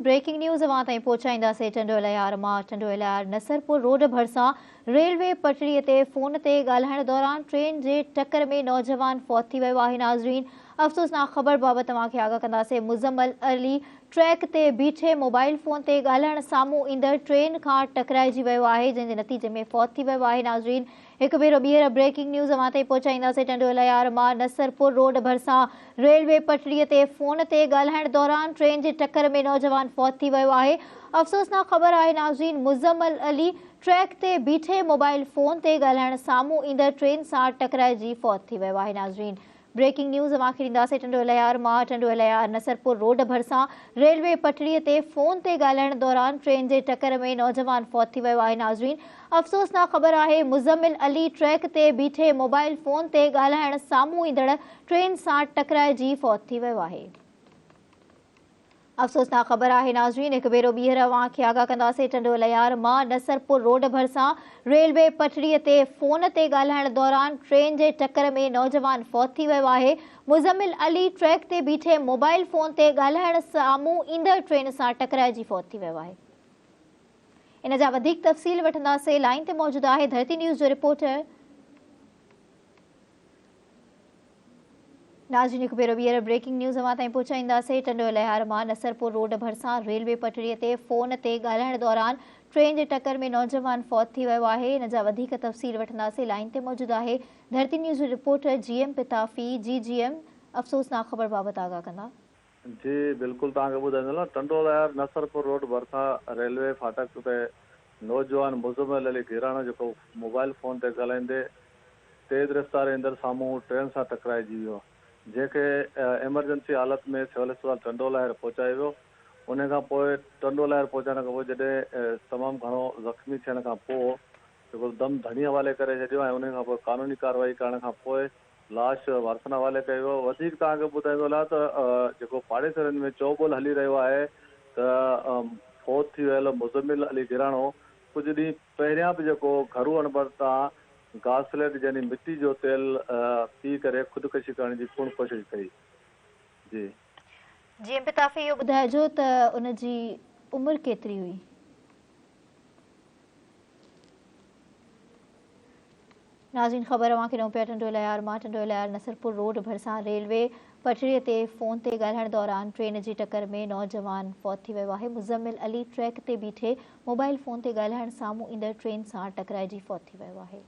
Breaking news अवां ताईं पहुचाईंदासीं। टंडोलायार मां टंडोलायार नसरपुर रोड भरिसां रेलवे पटड़ीअ ते फ़ोन ते ॻाल्हाइण दौरान ट्रेन जे टक्कर में नौजवान फौत थी वियो आहे। नाज़रीन, अफ़सोसनाक ख़बर बाबति तव्हांखे आगाह कंदासीं। मुज़म्मिल अली ट्रैक ते बीठे मोबाइल फ़ोन ते ॻाल्हाइण साम्हूं ईंदड़ ट्रेन खां टकराइजी वियो आहे, जंहिं जे नतीजे में फौत थी वियो आहे। नाज़रीन, हिकु भेरो ॿीहर ब्रेकिंग न्यूज़ अवां ताईं पहुचाईंदासीं। टंडोलायार मां नसरपुर रोड भरिसां रेलवे पटड़ीअ ते फ़ोन ते ॻाल्हाइण दौरान ट्रेन जे टक्कर में नौजवान फौत थी वियो आहे। अफ़सोसनाक ख़बर आहे। नाज़रीन, मुज़म्मिल अली ट्रैक ते बीठे मोबाइल फ़ोन ते ॻाल्हाइण साम्हूं ईंदड़ ट्रेन सां टकराइजी फौत थी वियो आहे। नाज़रीन, ब्रेकिंग न्यूज़ अवां खे ॾींदासीं। टंडोलायार मां टंडोलायार नसरपुर रोड भरिसां रेलवे पटड़ीअ ते फ़ोन ते ॻाल्हाइण दौरान ट्रेन जे टक्कर में नौजवान फौत थी वियो आहे। नाज़रीन, अफ़सोसनाक ख़बर आहे। मुज़म्मिल अली ट्रैक ते बीठे मोबाइल फ़ोन ते ॻाल्हाइण साम्हूं ईंदड़ ट्रेन सां टकराइजी फौत थी वियो आहे। अफ़सोसनाक ख़बर आहे। नाज़रीन, हिकु भेरो ॿीहर अवां खे आगाह कंदासीं। टंडोलायार मां नसरपुर रोड भरिसां रेलवे पटड़ीअ ते फ़ोन ते ॻाल्हाइण दौरान ट्रेन जे टक्कर में नौजवान फौत थी वियो आहे। मुज़म्मिल अली ट्रैक ते बीठे मोबाइल फ़ोन ते ॻाल्हाइण साम्हूं ईंदड़ ट्रेन सां टकराइजी फौत थी वियो आहे। इन जा वधीक तफ़सील वठंदासीं। लाइन ते मौजूदु आहे धरती न्यूज़ जो रिपोर्टर। नाज़रीन, हिकु भेरो ॿीहर ब्रेकिंग न्यूज़ अवां ताईं पहुचाईंदासीं। टंडोलायार मां नसरपुर रोड भरिसां रेलवे पटड़ीअ ते फ़ोन ते ॻाल्हाइण दौरान ट्रेन जे टक्कर में नौजवान फौत थी वियो आहे। इन जा वधीक तफ़सील वठंदासीं। लाइन ते मौजूदु आहे धरती न्यूज़ जो रिपोर्टर GM पिताफ़ी। GM, अफ़सोसनाक ख़बर बाबति आगाह कंदा। जी बिल्कुल, तव्हांखे ॿुधाईंदुमि। टंडोलायार नसरपुर रोड भरिसां रेलवे फाटक ते नौजवान मुज़म्मिल अली गिराणो जेको मोबाइल फ़ोन ते ॻाल्हाईंदे तेज़ रफ़्तार ईंदड़ साम्हूं ट्रेन सां टकराइजी वियो, जंहिंखे एमरजेंसी हालत में सिविल अस्पताल टंडोलायर पहुचायो वियो। उन खां पोइ टंडोलायर पहुचाइण खां पोइ जॾहिं तमामु घणो ज़ख़्मी थियण खां पोइ जेको दम धणी हवाले करे छॾियो ऐं उन खां पोइ क़ानूनी कार्रवाई करण खां पोइ लाश वारसनि हवाले कयो वियो। वधीक तव्हांखे ॿुधाईंदो हलां त जेको पाड़ेसरनि में चौबोल हली रहियो आहे त फौत थी वियल मुज़म्मिल अली गिराणो कुझु ॾींहं पहिरियां बि जेको घरू अणबड़ तां गासलेट यानी मिटी जो तेल पी करे ख़ुदकुशी करण जी पूर्ण कोशिशि कई। जी GM पिताफ़ी, इहो ॿुधाइजो त उन जी उमिरि केतिरी हुई? नाज़रीन, ख़बर अवां खे ॾियूं पिया टंडोलायार मां टंडोलायार नसरपुर रोड भरिसां रेलवे पटड़ीअ ते फ़ोन ते ॻाल्हाइण दौरान ट्रेन जी टक्कर में नौजवान फौत थी वियो आहे। मुज़म्मिल अली ट्रैक ते बीठे मोबाइल फ़ोन ते ॻाल्हाइण साम्हूं ईंदड़ ट्रेन सां टकराइजी फौत थी वियो आहे।